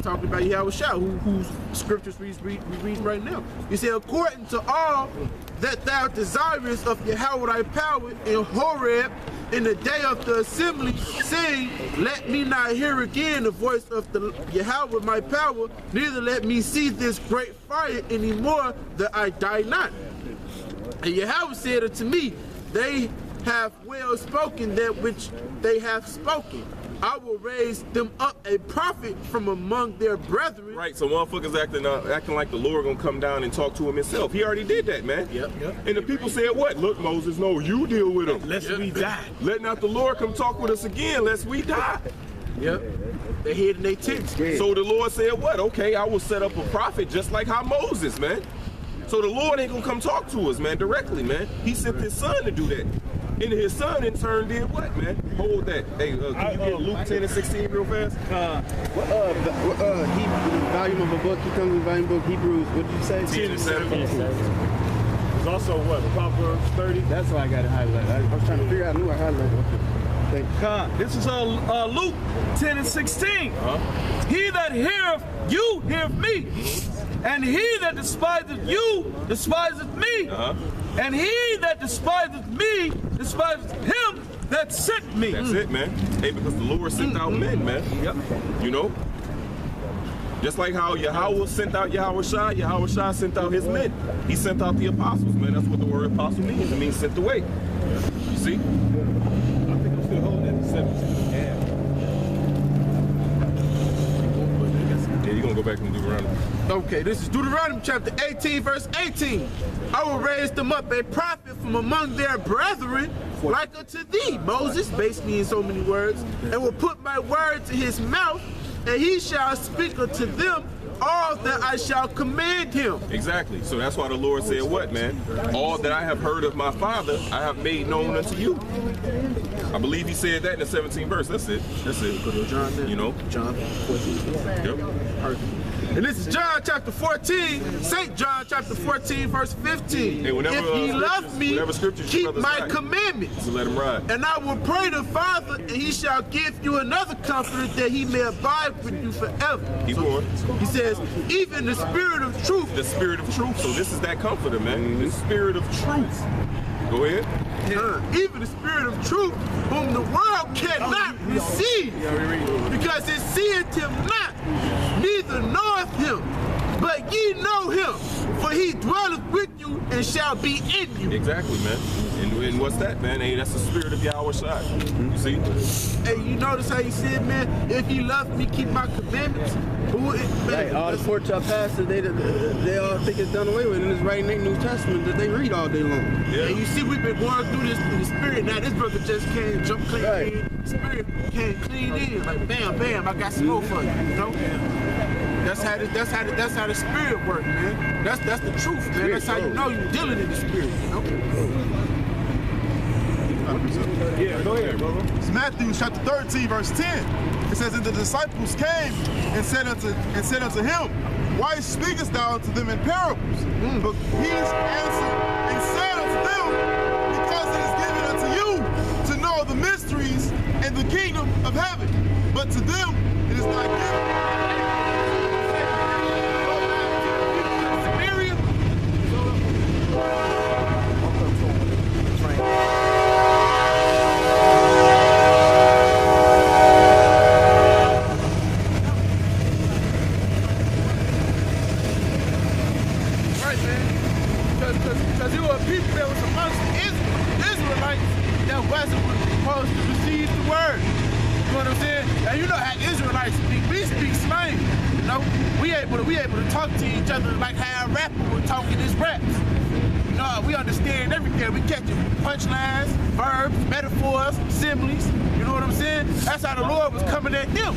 talking about Yahweh Shah, whose scriptures we read right now. He said, according to all that thou desirest of Yahweh thy power in Horeb in the day of the assembly, saying, let me not hear again the voice of the Yahweh my power, neither let me see this great fire anymore, that I die not. And Yahweh said unto me, they have well spoken that which they have spoken. I will raise them up a prophet from among their brethren. Right, so motherfuckers acting like the Lord gonna come down and talk to him himself. He already did that, man. Yep. And the people said what? Look, Moses, no, you deal with him. Lest we die. Let not the Lord come talk with us again, lest we die. Yep. They hid in their tents. So the Lord said what? Okay, I will set up a prophet just like how Moses, man. So the Lord ain't gonna come talk to us, man, directly, man. He sent his son to do that. And his son in turn did what, man? Hold that. Hey, can you get Luke 10 and 16 real fast? Volume of a book, he comes in volume book, Hebrews, what did you say? 10 and 17. There's also what? Proverbs 30. That's why I got it highlighted. I was trying to figure out, I knew I highlighted it. This is Luke 10 and 16. He that heareth you heareth me, and he that despiseth you despiseth me, and he that despiseth me despiseth him that sent me. That's it, man. Hey, because the Lord sent out men, man. Yep. You know? Just like how Yahweh sent out Yahweh Shah sent out his men. He sent out the apostles, man. That's what the word apostle means. It means sent away. You see? I think I'm still holding at the 17. Yeah, you're going to go back and Deuteronomy. Okay, this is Deuteronomy chapter 18, verse 18. I will raise them up a prophet from among their brethren, like unto thee, Moses, basically in so many words, and will put my words in his mouth, and he shall speak unto them all that I shall command him. Exactly. So that's why the Lord said what, man? All that I have heard of my Father, I have made known unto you. I believe he said that in the 17th verse. That's it. That's it. John, you know? John 14. Yep. Perfect. And this is John chapter 14, St. John chapter 14, verse 15. Hey, whenever, if ye love me, keep my commandments. So let him ride. And I will pray the Father, and he shall give you another comforter, that he may abide with you forever. Keep going. He says, even the Spirit of truth. The Spirit of truth. So this is that comforter, man. The Spirit of truth. Go ahead. Even the Spirit of truth, whom the world cannot receive, because it seeth him not, neither knoweth him. But ye know him, for he dwelleth with you and shall be in you. Exactly, man. And what's that, man? Hey, that's the Spirit of Yahweh Shai. You see? Hey, you notice how he said, man, if he loved me, keep my commandments. Right, all the pork chop pastors, they all think it's done away with, and it's right in their New Testament that they read all day long. Yeah. And you see, we've been going through this in the Spirit. Now this brother just can't jump clean in. The Spirit can't clean in. Like bam, bam, I got some more for you. You know? That's how the Spirit works, man. That's the truth, man. That's how you know you're dealing in the Spirit, you know? Yeah, go ahead, brother. It's Matthew chapter 13, verse 10. It says, and the disciples came and said unto him, why speakest thou unto them in parables? But he answered and said unto them, because it is given unto you to know the mysteries and the kingdom of heaven, but to them it is not given. We able to talk to each other like how a rapper would talk in his raps. You know, we understand everything. We catch punchlines, verbs, metaphors, similes. You know what I'm saying? That's how the Lord was coming at them.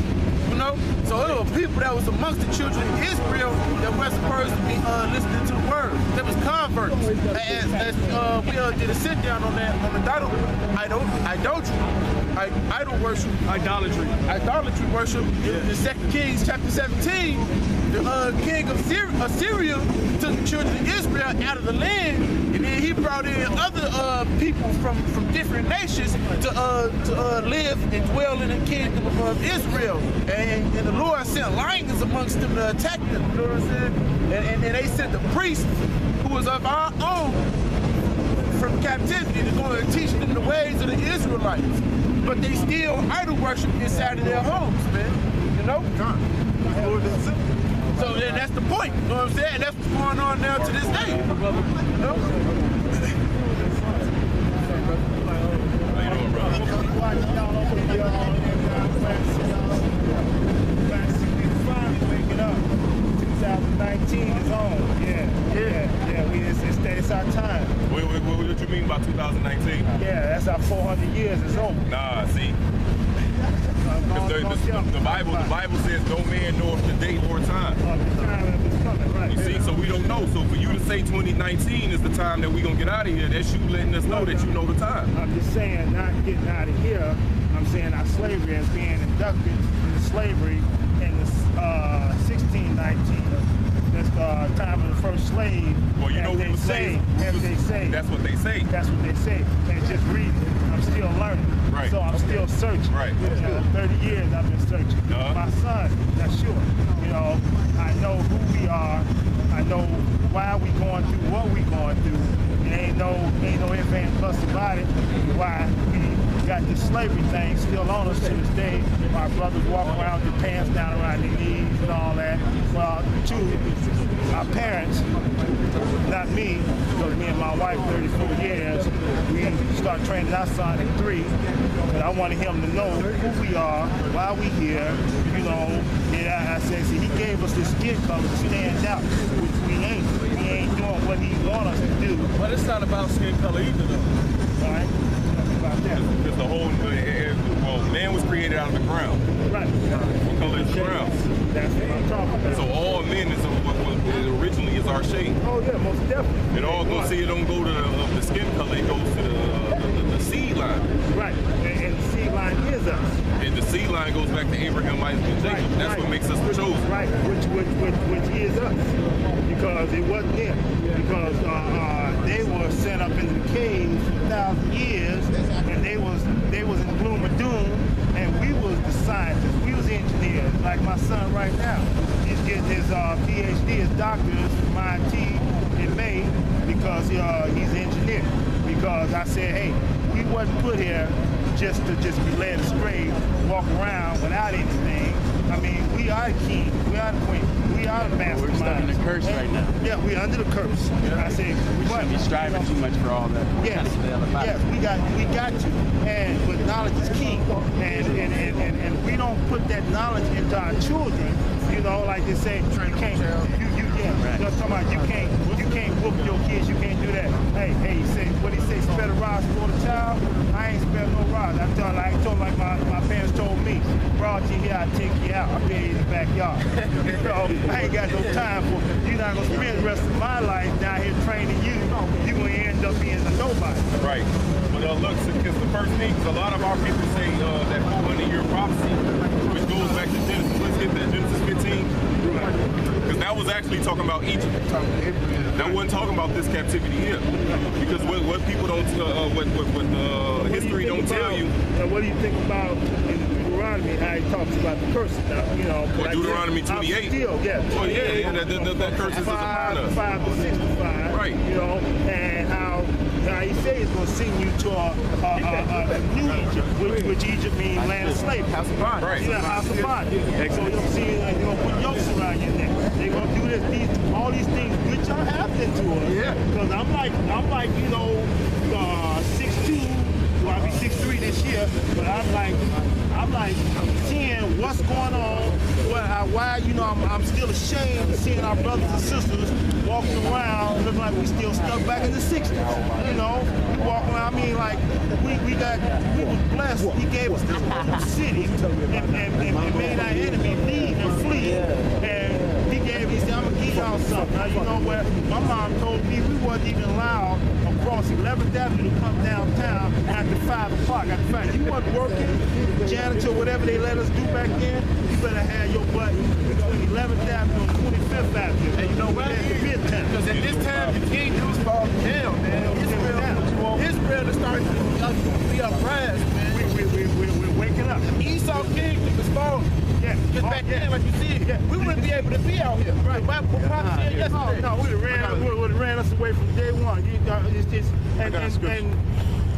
You know? So there were people that was amongst the children of Israel that wasn't supposed to be listening to the word. That was converts. As we did a sit down on that, on idol worship. Idolatry worship. In 2 Kings chapter 17, the king of Assyria took the children of Israel out of the land, and then he brought in other people from different nations to live and dwell in the kingdom of Israel. And the Lord sent lions amongst them to attack them. You know what I'm saying? And they sent the priest, who was of our own, from captivity to go and teach them the ways of the Israelites. But they still idol worship inside of their homes, man. You know? So that's the point. You know what I'm saying? And that's what's going on now to this day. You know? How you doing, brother? Waking up. 2019 is on. It's our time. What you mean by 2019? Yeah, that's our 400 years is over. Nah, see. The Bible says no man knoweth the day or time. The time is coming, right? You see, so we don't know. So for you to say 2019 is the time that we're gonna get out of here, that's you letting us know that you know the time. I'm just saying, not getting out of here. I'm saying our slavery is being inducted into slavery in the 1619. That's the time of the first slave. Well, you know as they say. That's what they say. That's what they say. And just read it. I'm still learning. Right. So I'm still searching. Right. 30 years I've been searching. My son, that's sure. You know, I know who we are. I know why we going through what we going through. And ain't no ifs, ands, buts about it. Why we got this slavery thing still on us to this day. My brothers walk around with their pants down around their knees and all that. Well, our parents, not me, because me and my wife, 34 years, we started training our son at 3. But I wanted him to know who we are, why we here, you know. And I said, see, he gave us this skin color to stand out, which we ain't. We ain't doing what he want us to do. But it's not about skin color either, though. All right? About that. Because the whole, well, man was created out of the ground. Right. What color is the ground? That's what I'm talking about. So all men is what originally is our shade. Oh yeah, most definitely. It all goes, see, it don't go to the skin color, it goes to the seed line. Right, and the seed line is us. And the seed line goes back to Abraham, Isaac, and Jacob. Right, That's what makes us the chosen. Right, which is us. Because it wasn't them. Because they were set up in the caves for 1,000 years, and they was in gloom and doom, and we was the scientists, we was engineers. Like my son right now, he's getting his PhD, his doctorate from MIT in May, because he's an engineer. Because I said, hey, we wasn't put here just to be led astray, walk around without anything. I mean, we are the king, we are the queen, we are the mastermind. We're stuck in the curse right now. Yeah, we're under the curse. Yeah. I said, we shouldn't be striving too much for all that. Yes, we got to. But knowledge is key. And we don't put that knowledge into our children. You know, like they say, you can't. You know, talking about you can't whoop your kids. You can't do that. Hey, what he say? Spare the rods for the child. I ain't spare no rods. I told like my parents told me, brought you here, I take you out. I pay you in the backyard. You know, I ain't got no time for. You're not gonna spend the rest of my life down here training you. You gonna end up being a nobody. Right. But look, because the first thing, because a lot of our people say that 400-year prophecy, which goes back to Genesis. Let's hit that Genesis 15. Because that was actually talking about Egypt. That wasn't talking about this captivity here. Because what people don't, what history don't tell you. What do you think about in Deuteronomy how he talks about the curses? Now, you know, like Deuteronomy 28. Still, yeah. Oh yeah, that curses is upon us. 5 to 65. Right. You know, and how he says he's going to send you to a new Egypt, which Egypt means land of slavery. House of bondage. Right. Yeah, house of bondage. So you'll see, they're going to put yokes around your neck. They're going to do this, all these things which are happening to us. Yeah. Because I'm like, you know, 6'2", well, I'll be 6'3" this year, but I'm like seeing what's going on, why, you know, I'm still ashamed of seeing our brothers and sisters walking around looking like we still stuck back in the 60s. You know, we walk around, I mean, like, we was blessed. He gave us this whole city and made our enemy leave and flee. And he said, I'm going to give y'all something. Now, you know what? My mom told me we wasn't even allowed across 11th Avenue to come downtown after 5 o'clock. After 5, you wasn't working, janitor, whatever they let us do back then, you better have your butt between 11th Avenue and faster. And you know why? Because at this time the kingdom is falling down, man. Israel is starting to be uprised, man. We're waking up. The Esau kingdom is falling. Yeah. Because back then, like you said, we wouldn't be able to be out here. Right. What Papa said yesterday. No, would have ran us away from day one. And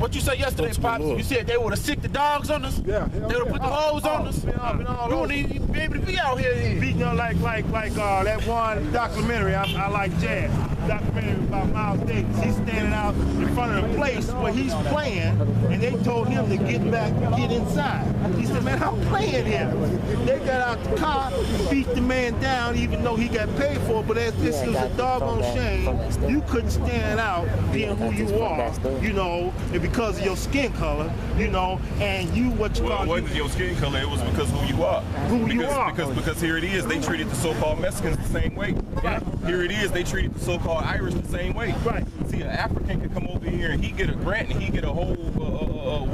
what you said yesterday, Pops, you said they would have sicked the dogs on us? Yeah. They would have put the hoes on us? We wouldn't even be able to be out here then. beating up like that one documentary. I like jazz. Documentary about Miles Davis. He's standing out in front of the place where he's playing, and they told him to get inside. He said, man, I'm playing here. They got out the car, beat the man down, even though he got paid for it, but this was a doggone shame. You couldn't stand out being who you are, you know, and because of your skin color, you know, and you what you Well, call it wasn't your skin color, it was because who you are. Because here it is, they treated the so-called Mexicans the same way. Right. Here it is, they treated the so-called Irish the same way. Right. See, an African could come over here and he get a grant and he get a whole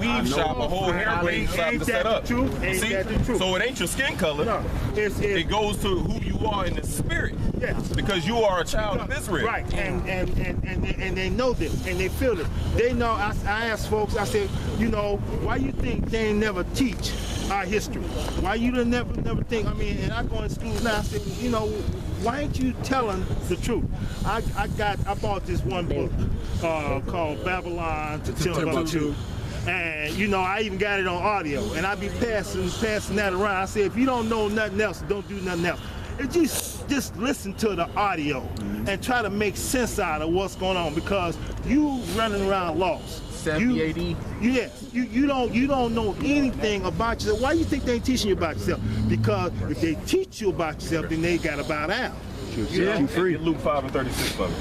weave shop, a whole hair braid shop to set up. See? So it ain't your skin color. No, it goes to who you are in the spirit. Yes. Because you are a child of Israel. Right, and they know this, and they feel it. They know, I asked folks, I said, you know, why you think they never teach our history? Why you never think, I mean, and I go in school now, I said, you know, why ain't you telling the truth? I bought this one book called Babylon to Timbuktu. And you know, I even got it on audio, and I be passing that around. I say, if you don't know nothing else, don't do nothing else. And just listen to the audio and try to make sense out of what's going on, because you running around lost. 70 AD? Yes, you don't know anything about yourself. Why you think they ain't teaching you about yourself? Because if they teach you about yourself, then they got to bow down. Yeah, you free. Luke 5:36 for me.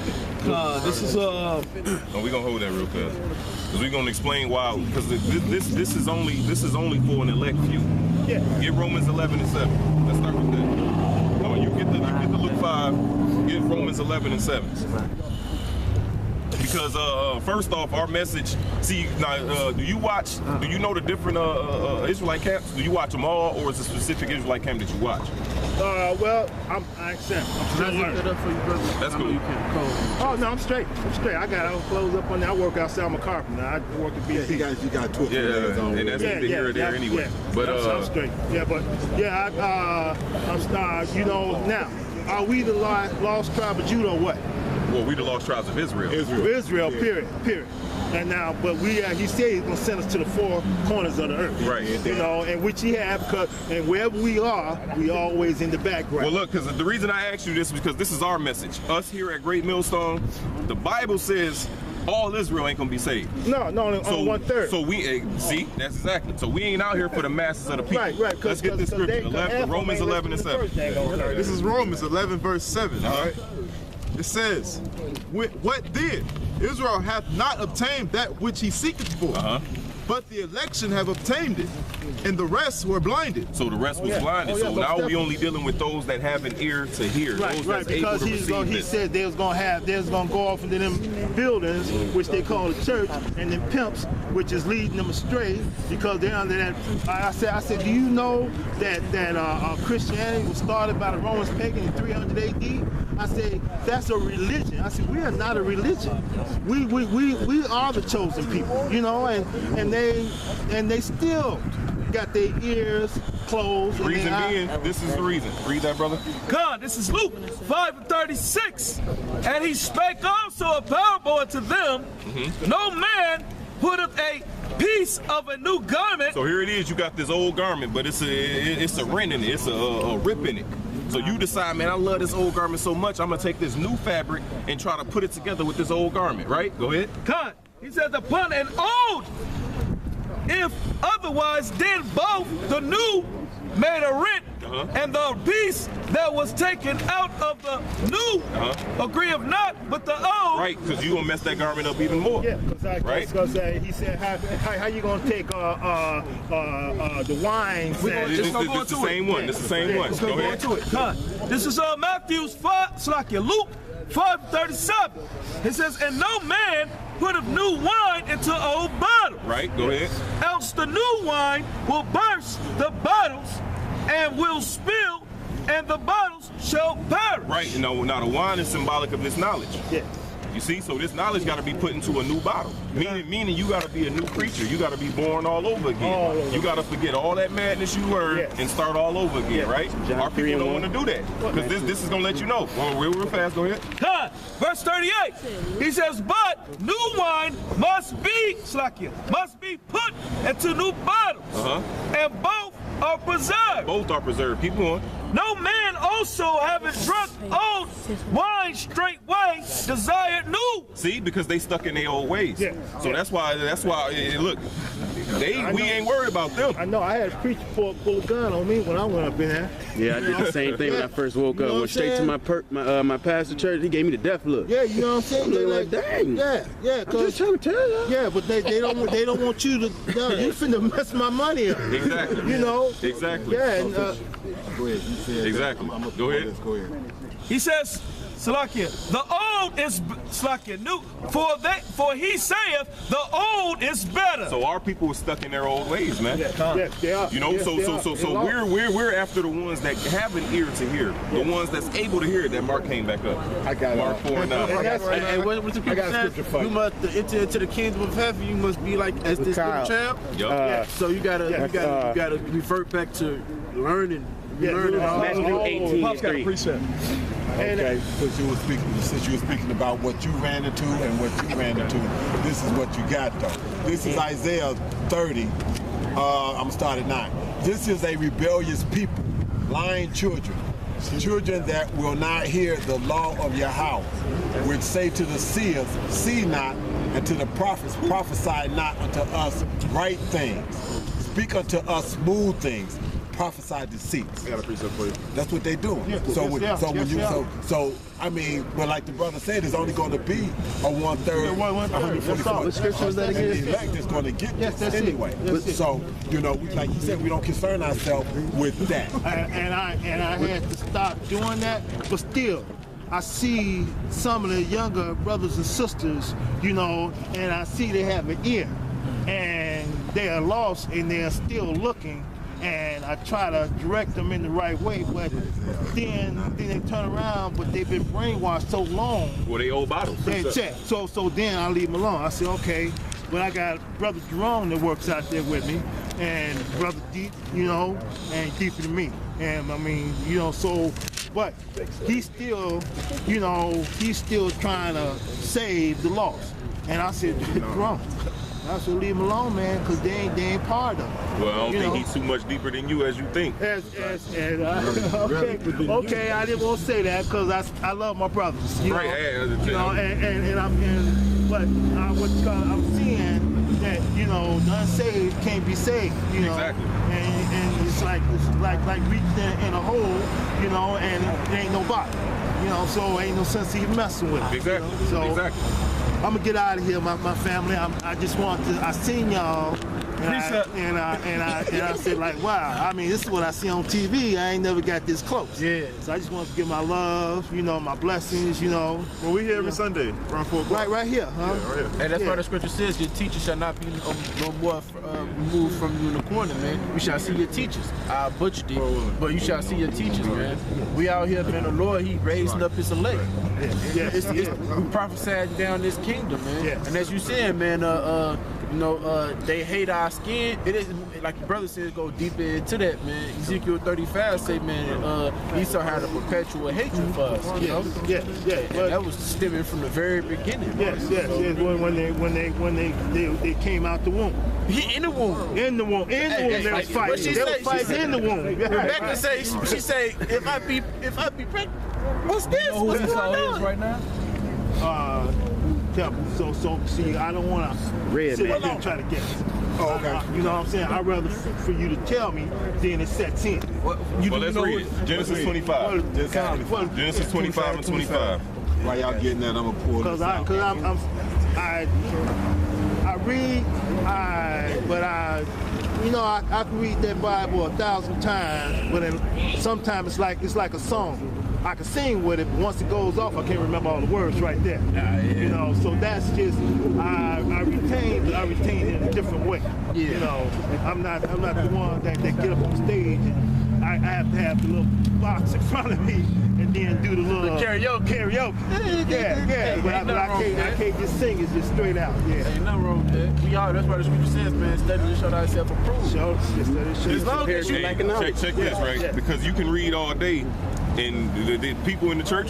This is Oh, we gonna hold that real fast, because we gonna explain why. Because this is only for an elect few. Yeah. Get Romans 11:7. Let's start with that. Oh, you get the Luke 5. Get Romans 11:7. Because first off, our message. See, now, do you know the different Israelite camps? Do you watch them all, or is it a specific Israelite camp that you watch? Well, I accept. I'm still learning. That up for you, brother? That's I know cool. you can't call. Oh no, I'm straight. I got all clothes up on there. I work outside. I'm a carpenter. I work at BP. You got 12 Yeah, and that's neither here or there anyway. Yeah. But I'm straight. Yeah, but yeah, I'm you know, now, are we the lost tribe of Judah or what? well, we the lost tribes of Israel. Israel, period. And now, but he said he's gonna send us to the four corners of the earth. Right. You know, and which he have, and wherever we are, we always in the background. Well, look, because the reason I asked you this is because this is our message. Us here at Great Millstone, the Bible says all Israel ain't gonna be saved. No, on 1/3. So we see, that's exactly. So we ain't out here for the masses of the people. Right. Let's get this scripture. Romans 11:7. This is Romans 11, verse 7. All right. It says, "What then? Israel hath not obtained that which he seeketh for, but the election have obtained it, and the rest were blinded." So the rest was blinded. So now we only dealing with those that have an ear to hear. Right, those that's because able to he said they was gonna go off into them buildings, which they call the church, and then pimps, which is leading them astray because they're under that. I said, do you know that Christianity was started by the Romans pagan in 300 AD? I said, that's a religion. I said, we are not a religion. We are the chosen people, you know, and they still got their ears closed. Reason being, this is the reason. Read that, brother. God, this is Luke 5:36. And he spake also a parable unto them, no man putteth a piece of a new garment. So here it is. You got this old garment, but it's a rent in it. It's a rip in it. So you decide, man, I love this old garment so much, I'm gonna take this new fabric and try to put it together with this old garment, right? Go ahead. God, he says upon an old, if otherwise, then both the new made a rent, and the piece that was taken out of the new agreeeth not with the old. Right, because you gonna mess that garment up even more. Yeah, because he said, how you gonna take the wine? This is the same one. This is the same one. Go ahead. God, this is Luke 5:37. It says, and no man putteth new wine into old bottles. Right, go ahead. Else the new wine will burst the bottles and will spill, and the bottles shall perish. Right. Now the wine is symbolic of this knowledge. Yeah. You see, so this knowledge got to be put into a new bottle. Meaning you got to be a new creature. You got to be born all over again. You got to forget all that madness you heard and start all over again, right? Our people don't want to do that because this is gonna let you know. Real fast. Go ahead. Verse 38. He says, "But new wine must be put into new bottles, and both are preserved. Both are preserved. Keep going. No man also having drunk old wine straightway desired new." See, because they stuck in their old ways. Yeah. So that's why. Look, we ain't worried about them. I know. I had a preacher pull a gun on me when I went up in there. Yeah, I did the same thing when I first woke up. Went straight to my pastor church. He gave me the death look. Yeah, you know what I'm saying? I'm looking like, dang. Yeah, I'm just trying to tell you. yeah, but they don't want you to. No, you finna mess my money up. Exactly. You know. Exactly. Yeah. And, Go ahead. You said Exactly. Go ahead. Go ahead. He says, Salakia, the old is Salakia new, for he saith the old is better. So our people are stuck in their old ways, man. Yes, they are. You know, Yes, they are. so we're after the ones that have an ear to hear, the ones that's able to hear. That Mark came back up. I got Mark 4 and 9. And what the people got a said, scripture for you. you must to enter into the kingdom of heaven. You must be like as this little Kyle. child. Yup. So you gotta revert back to learning. Learning all Matthew 18. Pop's got a precept. Okay, since you were speaking about what you ran into and what you ran into, this is what you got though. This is Isaiah 30. I'm gonna start at 9. This is a rebellious people, lying children that will not hear the law of Yahweh, which say to the seers, see not, and to the prophets, prophesy not unto us right things. Speak unto us smooth things. Prophesy deceits. I got a precept for you. That's what they doing. I mean, but like the brother said, it's only going to be a 1/3, 144. What scripture is that again? And the elect is going to get this that's it. anyway. That's it. So, you know, like you said, we don't concern ourselves with that. And I had to stop doing that, but still, I see some of the younger brothers and sisters, you know, and I see they have an ear, and they are lost, and they are still looking. And I try to direct them in the right way, but then they turn around, but they've been brainwashed so long. Well, they old bottles. That's it. So then I leave them alone. I say, okay, but I got Brother Jerome that works out there with me, and Brother Deep, you know, and deeper than me. And I mean, you know, so, but he's still, you know, he's still trying to save the lost. And I said, Jerome, I said, leave him alone, man, because they ain't part of it. Well, I don't You think know? he's too much deeper than you as you think. Okay, I didn't want to say that because I love my brothers. You Right, know, you know, I'm seeing that, you know, the unsaved can't be saved. You know, Exactly. and it's like reaching in a hole, you know, and there ain't nobody. You know, so ain't no sense even messing with it. Exactly. You know? So Exactly. I'm gonna get out of here, my family. I just want to. I seen y'all, and I said like, wow. I mean, this is what I see on TV. I ain't never got this close. Yeah. So I just want to give my love, you know, my blessings, you know. Well, we here every Sunday around 4 o'clock. Right here, huh? Right here. And that's why the scripture says your teacher shall not be no more removed from you in the corner, man. You shall see your teachers. I butchered it, but you shall see your teachers, man. We out here, man. The Lord, He raising up His elect. We prophesying down this kingdom, man. Yes. And as you said, man, you know, they hate our skin. It is like the brother says, go deeper into that, man. Ezekiel 35 say, man, Esau had a perpetual hatred for us. You know? Yeah. And that was stemming from the very beginning. Yes. When they came out the womb. He in the womb. In the womb. They was fighting. They was fighting in the womb. Rebecca say, she say, if I be pregnant, what's this? What's going on? Right now? Temple. So see, I don't want to sit there and try to guess. Oh, okay. You know what I'm saying? I'd rather for you to tell me than it sets in. Well, let's read it. Genesis 25. Genesis 25 and 25. While y'all getting that, I'm gonna pull Because this out. I read, but I can read that Bible 1,000 times, but then sometimes it's like a song. I can sing with it, but once it goes off, I can't remember all the words right there. You know, so that's just I retain it in a different way. You know, I'm not the one that get up on stage and I have to have the little box in front of me and then do the little Karaoke. Yeah. But I can't just sing it just straight out. Yeah. Ain't nothing wrong with that. We are. That's why the scripture says, man, study to show thyself approved. As long as you Check this, right? Because you can read all day, and the people in the church